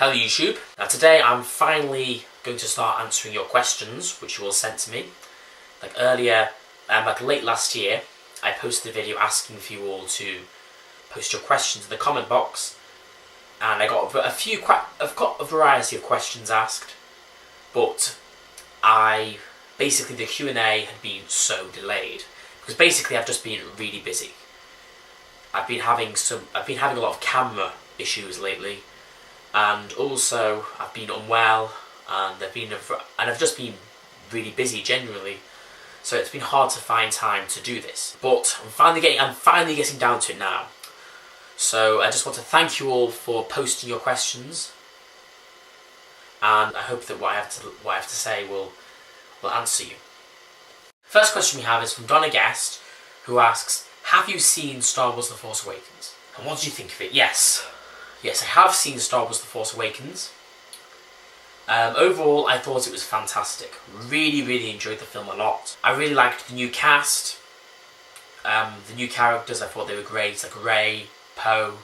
Hello YouTube. Now today I'm finally going to start answering your questions which you all sent to me. Like earlier, late last year, I posted a video asking for you all to post your questions in the comment box, and I got I've got a variety of questions asked, but the Q&A had been so delayed because basically I've just been really busy. I've been having a lot of camera issues lately, and also I've been unwell, and I've just been really busy generally. So it's been hard to find time to do this, but I'm finally getting down to it now. So I just want to thank you all for posting your questions, and I hope that what I have to say will answer you. First question we have is from Donna Guest, who asks, have you seen Star Wars The Force Awakens? And what did you think of it? Yes, I have seen Star Wars The Force Awakens. Overall, I thought it was fantastic. Really enjoyed the film a lot. I really liked the new cast, the new characters. I thought they were great, like Rey, Poe,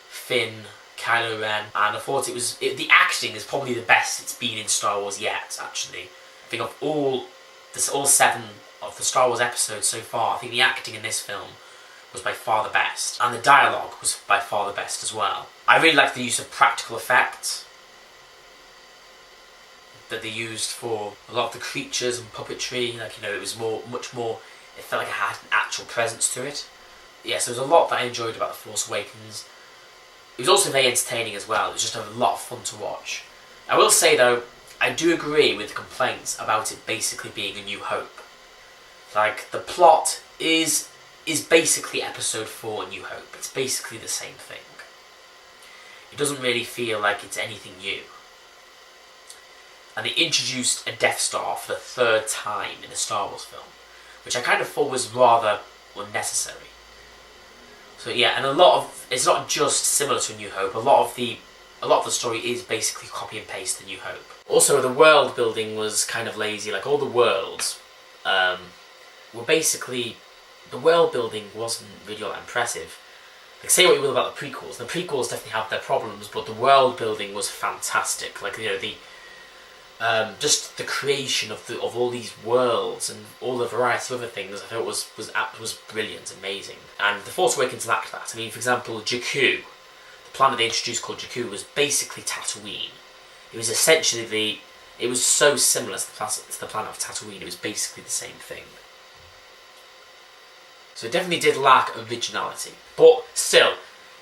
Finn, Kylo Ren, and I thought the acting is probably the best it's been in Star Wars yet, actually. I think of all 7 of the Star Wars episodes so far, I think the acting in this film was by far the best, and the dialogue was by far the best as well. I really liked the use of practical effects that they used for a lot of the creatures and puppetry. Like, it was much more. It felt like it had an actual presence to it. Yeah, so there's a lot that I enjoyed about The Force Awakens. It was also very entertaining as well. It was just a lot of fun to watch. I will say though, I do agree with the complaints about it basically being A New Hope. Like, the plot is basically Episode 4 A New Hope. It's basically the same thing. It doesn't really feel like it's anything new. And they introduced a Death Star for the 3rd time in a Star Wars film, which I kind of thought was rather unnecessary. So yeah, and it's not just similar to A New Hope. A lot of the story is basically copy and paste A New Hope. Also, the world building was kind of lazy. Like, all the worlds were basically, the world building wasn't really all that impressive. Like, say what you will about the prequels. The prequels definitely have their problems, but the world building was fantastic. Like, just the creation of all these worlds and all the variety of other things, I thought was brilliant, amazing. And The Force Awakens lacked that. I mean, for example, Jakku, the planet they introduced called Jakku, was basically Tatooine. It was essentially it was so similar to the planet of Tatooine. It was basically the same thing. So it definitely did lack originality, but still,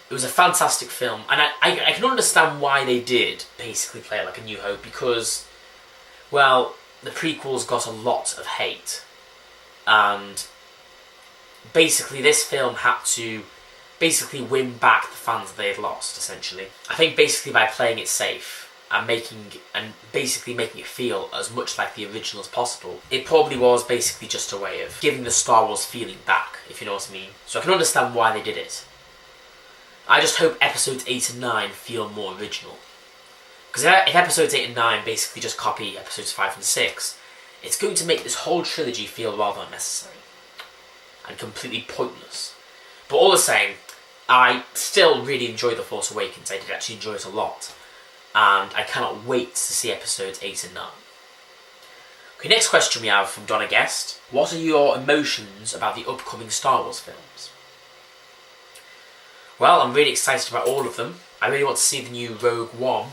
it was a fantastic film, and I can understand why they did basically play it like A New Hope, because, well, the prequels got a lot of hate, and basically this film had to basically win back the fans that they had lost, essentially. I think basically by playing it safe and basically making it feel as much like the original as possible, it probably was basically just a way of giving the Star Wars feeling back, if you know what I mean. So I can understand why they did it. I just hope episodes 8 and 9 feel more original. Because if episodes 8 and 9 basically just copy episodes 5 and 6, it's going to make this whole trilogy feel rather unnecessary and completely pointless. But all the same, I still really enjoyed The Force Awakens. I did actually enjoy it a lot, and I cannot wait to see episodes 8 and 9. Okay, next question we have from Donna Guest. What are your emotions about the upcoming Star Wars films? Well, I'm really excited about all of them. I really want to see the new Rogue One,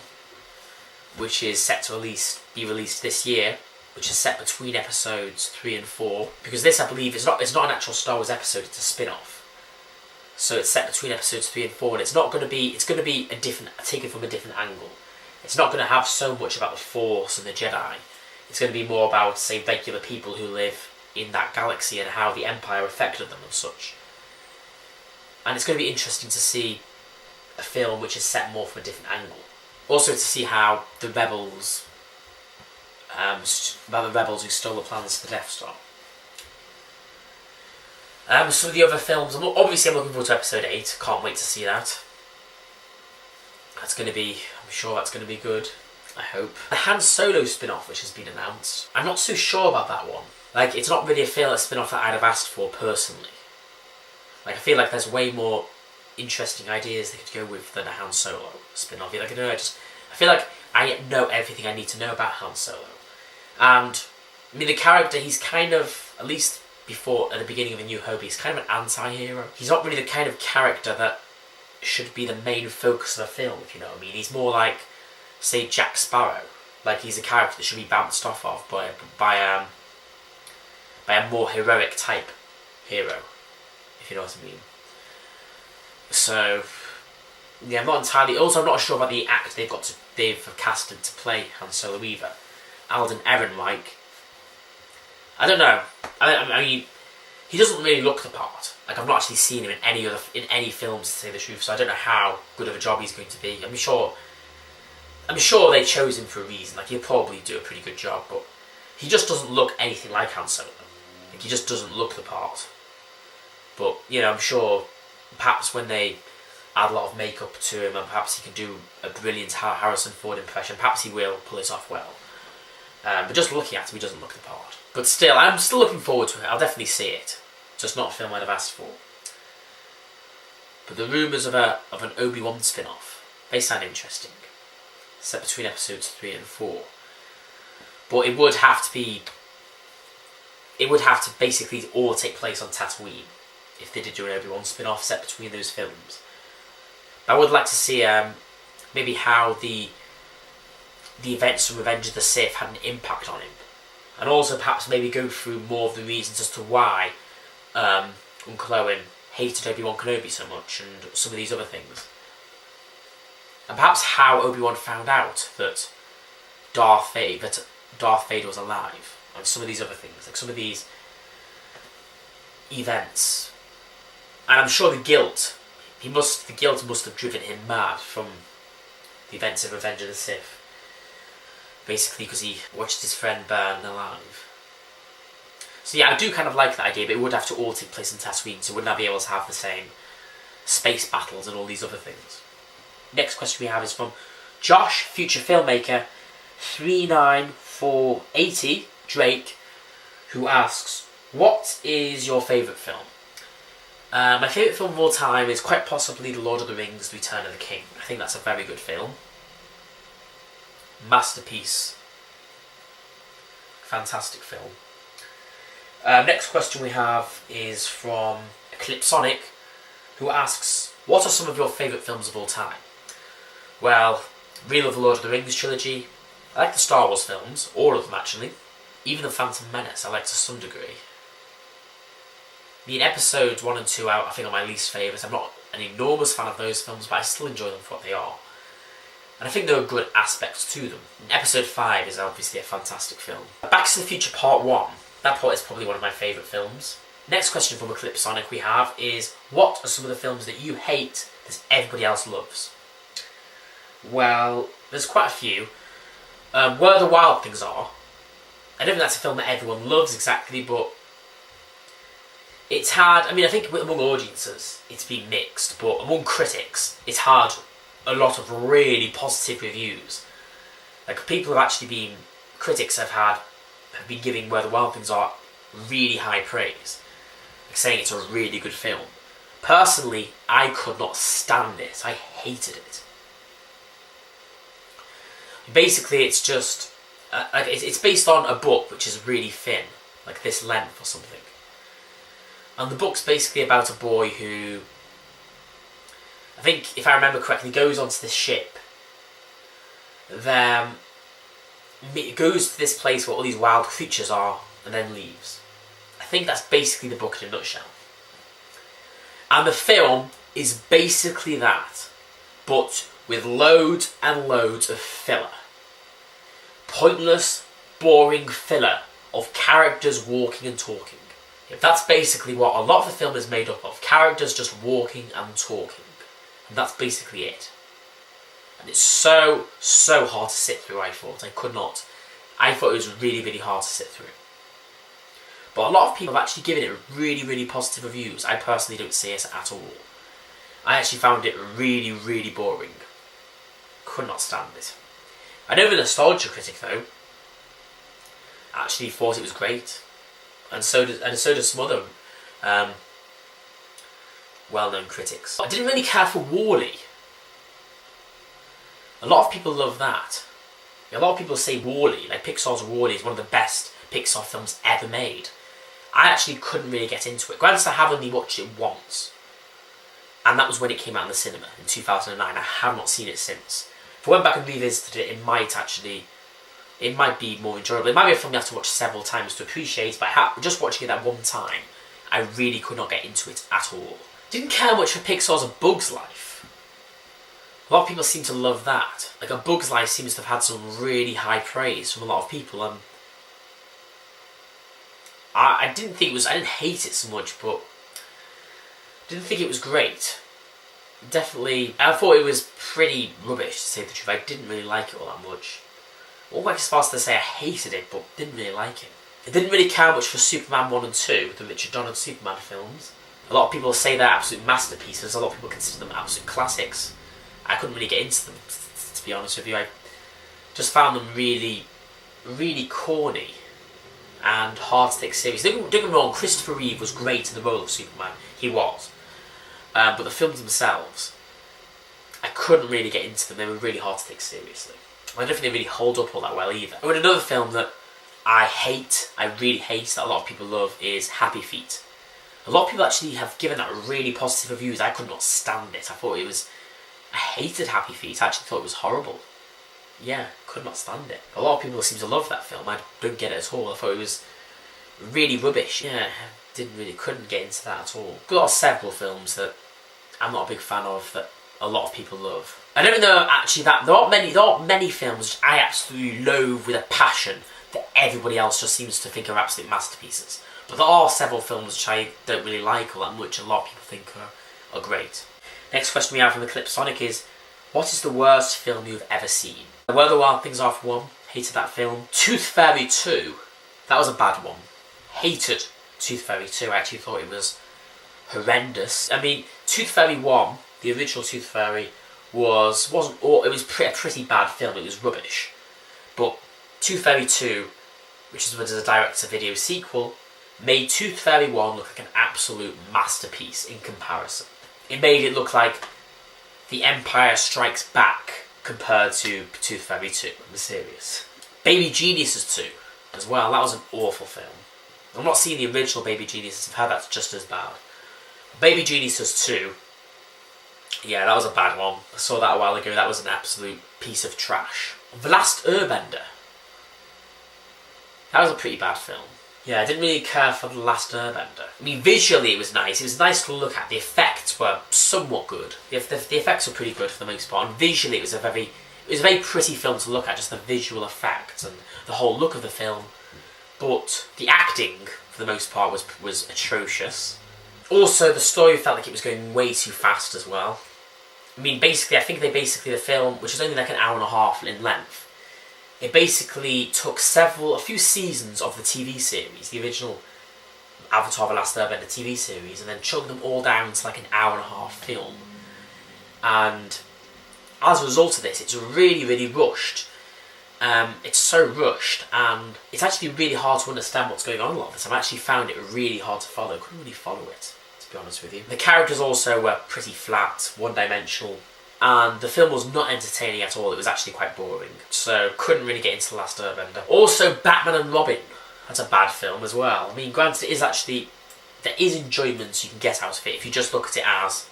which is set to be released this year, which is set between episodes 3 and 4. Because this, I believe, it's not an actual Star Wars episode, it's a spin-off. So it's set between episodes 3 and 4, and it's going to be taken from a different angle. It's not going to have so much about the Force and the Jedi. It's going to be more about, say, regular people who live in that galaxy and how the Empire affected them and such. And it's going to be interesting to see a film which is set more from a different angle. Also to see how the rebels who stole the plans to the Death Star. Some of the other films, I'm looking forward to episode 8. Can't wait to see that. I'm sure that's going to be good. I hope. The Han Solo spin-off, which has been announced, I'm not so sure about that one. Like, it's not really a spin-off that I'd have asked for personally. Like, I feel like there's way more interesting ideas they could go with than a Han Solo spin-off. Like, I don't know, feel like I know everything I need to know about Han Solo. And, I mean, the character, he's kind of, at least before, at the beginning of A New Hope, he's kind of an anti-hero. He's not really the kind of character that should be the main focus of a film, if you know what I mean. He's more like, say, Jack Sparrow. Like, he's a character that should be bounced off of by a more heroic type hero, if you know what I mean. So, yeah, I'm not entirely... Also, I'm not sure about the actor they've casted to play Han Solo either. Alden Ehrenreich. I don't know. I mean, he doesn't really look the part. Like, I've not actually seen him in any films, to say the truth, so I don't know how good of a job he's going to be. I'm sure they chose him for a reason. Like, he'll probably do a pretty good job, but he just doesn't look anything like Han Solo. Like, he just doesn't look the part. But, you know, I'm sure perhaps when they add a lot of makeup to him, and perhaps he can do a brilliant Harrison Ford impression, perhaps he will pull it off well. But just looking at him, he doesn't look the part. But still, I'm still looking forward to it. I'll definitely see it. Just not a film I'd have asked for. But the rumours of an Obi-Wan spin-off, they sound interesting. Set between episodes 3 and 4. But it would have to basically all take place on Tatooine if they did do an Obi-Wan spin-off set between those films. I would like to see maybe how the events from Revenge of the Sith had an impact on him. And also perhaps maybe go through more of the reasons as to why Uncle Owen hated Obi-Wan Kenobi so much and some of these other things. And perhaps how Obi-Wan found out that Darth Vader was alive. And some of these other things. Like some of these events. And I'm sure the guilt must have driven him mad from the events of Revenge of the Sith. Basically because he watched his friend burn alive. So yeah, I do kind of like that idea, but it would have to all take place in Tatooine, so it would not be able to have the same space battles and all these other things. Next question we have is from Josh, future filmmaker, 39480 Drake, who asks, what is your favourite film? My favourite film of all time is quite possibly The Lord of the Rings, The Return of the King. I think that's a very good film. Masterpiece. Fantastic film. Next question we have is from Eclipsonic, who asks, what are some of your favourite films of all time? Well, really love the Lord of the Rings trilogy. I like the Star Wars films, all of them actually. Even the Phantom Menace I like to some degree. I mean, episodes 1 and 2 I think are my least favourites. I'm not an enormous fan of those films, but I still enjoy them for what they are. And I think there are good aspects to them. Episode 5 is obviously a fantastic film. Back to the Future Part 1. That part is probably one of my favourite films. Next question from Eclipsonic we have is, what are some of the films that you hate that everybody else loves? Well, there's quite a few. Where the Wild Things Are. I don't think that's a film that everyone loves exactly, but it's hard. I mean, I think among audiences it's been mixed, but among critics it's had a lot of really positive reviews. Like, people have actually been... Critics have been giving Where the Wild Things Are really high praise. Like, saying it's a really good film. Personally, I could not stand it. I hated it. Basically, it's just... it's based on a book which is really thin. Like this length or something. And the book's basically about a boy who... I think, if I remember correctly, goes onto this ship. Then it goes to this place where all these wild creatures are, and then leaves. I think that's basically the book in a nutshell. And the film is basically that, but with loads and loads of filler. Pointless, boring filler of characters walking and talking. That's basically what a lot of the film is made up of. Characters just walking and talking. And that's basically it. And it's so hard to sit through, I thought. I thought it was really, really hard to sit through. But a lot of people have actually given it really, really positive reviews. I personally don't see it at all. I actually found it really, really boring. Could not stand it. I know the Nostalgia Critic, though, actually thought it was great. And so does some other well-known critics. I didn't really care for WALL-E. A lot of people love that. A lot of people say Wall-E, like Pixar's Wall-E, is one of the best Pixar films ever made. I actually couldn't really get into it. Granted, I have only watched it once, and that was when it came out in the cinema in 2009. I have not seen it since. If I went back and revisited it, it might be more enjoyable. It might be a film you have to watch several times to appreciate, but just watching it that one time, I really could not get into it at all. Didn't care much for Pixar's A Bug's Life. A lot of people seem to love that. Like, A Bug's Life seems to have had some really high praise from a lot of people. I didn't hate it so much, but didn't think it was great. Definitely, I thought it was pretty rubbish, to say the truth. I didn't really like it all that much. I won't go as far as to say I hated it, but didn't really like it. I didn't really care much for Superman 1 and 2, the Richard Donner Superman films. A lot of people say they're absolute masterpieces. A lot of people consider them absolute classics. I couldn't really get into them, to be honest with you. I just found them really, really corny and hard to take seriously. Don't get me wrong, Christopher Reeve was great in the role of Superman. He was. But the films themselves, I couldn't really get into them. They were really hard to take seriously. I don't think they really hold up all that well either. And another film that I really hate, that a lot of people love, is Happy Feet. A lot of people actually have given that really positive reviews. I could not stand it. I hated Happy Feet. I actually thought it was horrible. Yeah, could not stand it. A lot of people seem to love that film. I don't get it at all. I thought it was really rubbish. Yeah, couldn't get into that at all. There are several films that I'm not a big fan of that a lot of people love. I don't know actually that there aren't many films which I absolutely loathe with a passion that everybody else just seems to think are absolute masterpieces. But there are several films which I don't really like all that much. A lot of people think are great. Next question we have from the Clip Sonic is, what is the worst film you've ever seen? Where the Wild Things Are for one, hated that film. Tooth Fairy 2, that was a bad one. Hated Tooth Fairy 2, I actually thought it was horrendous. I mean, Tooth Fairy 1, the original Tooth Fairy, it was a pretty bad film, it was rubbish. But Tooth Fairy 2, which was a direct-to-video sequel, made Tooth Fairy 1 look like an absolute masterpiece in comparison. It made it look like The Empire Strikes Back compared to Tooth Fairy 2, I'm serious. Baby Geniuses 2, as well, that was an awful film. I'm not seeing the original Baby Geniuses, I've heard that's just as bad. Baby Geniuses 2, yeah, that was a bad one. I saw that a while ago, that was an absolute piece of trash. The Last Airbender, that was a pretty bad film. Yeah, I didn't really care for The Last Airbender. I mean, visually it was nice. It was nice to look at. The effects were somewhat good. The effects were pretty good for the most part. And visually it was a very pretty film to look at, just the visual effects and the whole look of the film. But the acting, for the most part, was atrocious. Also, the story felt like it was going way too fast as well. I mean, I think the film, which is only like an hour and a half in length, it basically took a few seasons of the TV series, the original Avatar: The Last Airbender TV series, and then chugged them all down to like an hour and a half film. And as a result of this, it's really, really rushed. It's so rushed, and it's actually really hard to understand what's going on a lot of the time. I actually found it really hard to follow. Couldn't really follow it, to be honest with you. The characters also were pretty flat, one-dimensional. And the film was not entertaining at all. It was actually quite boring. So, couldn't really get into The Last Airbender. Also, Batman and Robin. That's a bad film as well. I mean, granted, there is enjoyment you can get out of it if you just look at it as...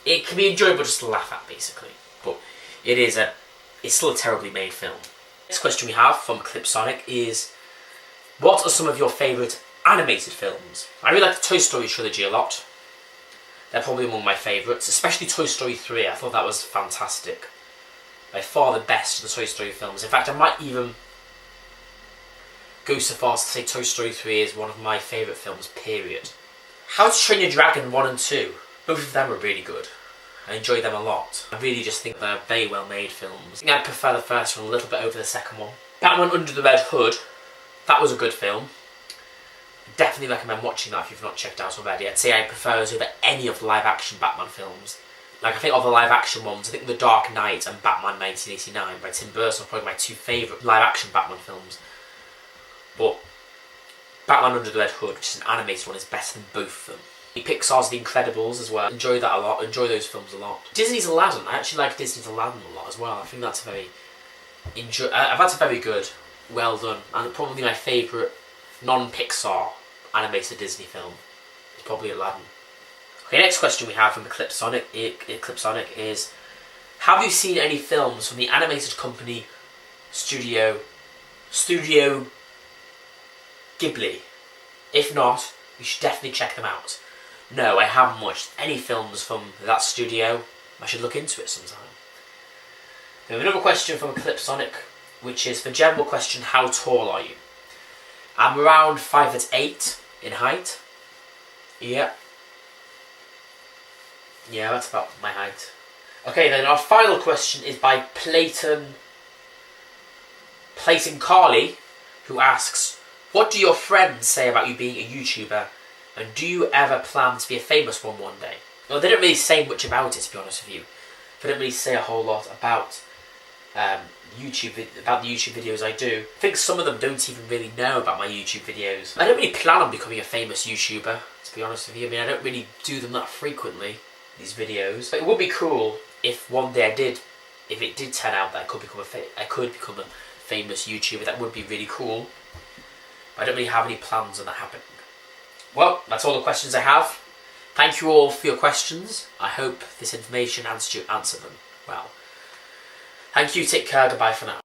It can be enjoyable just to laugh at, basically. But it's still a terribly made film. Next question we have from Clip Sonic is, what are some of your favourite animated films? I really like the Toy Story trilogy a lot. They're probably among my favourites, especially Toy Story 3. I thought that was fantastic. By far the best of the Toy Story films. In fact, I might even go so far as to say Toy Story 3 is one of my favourite films, period. How to Train Your Dragon 1 and 2. Both of them are really good. I enjoy them a lot. I really just think they're very well made films. I think I prefer the first one a little bit over the second one. Batman Under the Red Hood. That was a good film. Definitely recommend watching that if you've not checked out already. I'd say I prefer it over any of the live-action Batman films. Like, I think of the live-action ones, I think The Dark Knight and Batman 1989 by Tim Burton are probably my two favourite live-action Batman films. But Batman Under the Red Hood, which is an animated one, is better than both of them. Pixar's The Incredibles as well. Enjoy that a lot. Enjoy those films a lot. Disney's Aladdin. I actually like Disney's Aladdin a lot as well. I think that's that's a very good, well done, and probably my favourite non-Pixar animated Disney film is probably Aladdin. Okay, next question we have from Eclipse Sonic is: have you seen any films from the animated company Studio Ghibli? If not, you should definitely check them out. No, I haven't watched any films from that studio. I should look into it sometime. We have another question from Eclipse Sonic, which is, for general question, how tall are you? I'm around 5'8" in height. Yeah, that's about my height. Okay, then our final question is by Clayton Carley, who asks, what do your friends say about you being a YouTuber, and do you ever plan to be a famous one day? Well, they don't really say much about it, to be honest with you. They don't really say a whole lot about the YouTube videos I do. I think some of them don't even really know about my YouTube videos. I don't really plan on becoming a famous YouTuber, to be honest with you. I mean, I don't really do them that frequently, these videos. But it would be cool if one day if it did turn out that I could become a famous YouTuber. That would be really cool. But I don't really have any plans on that happening. Well, that's all the questions I have. Thank you all for your questions. I hope this information answered them well. Thank you, take care, goodbye for now.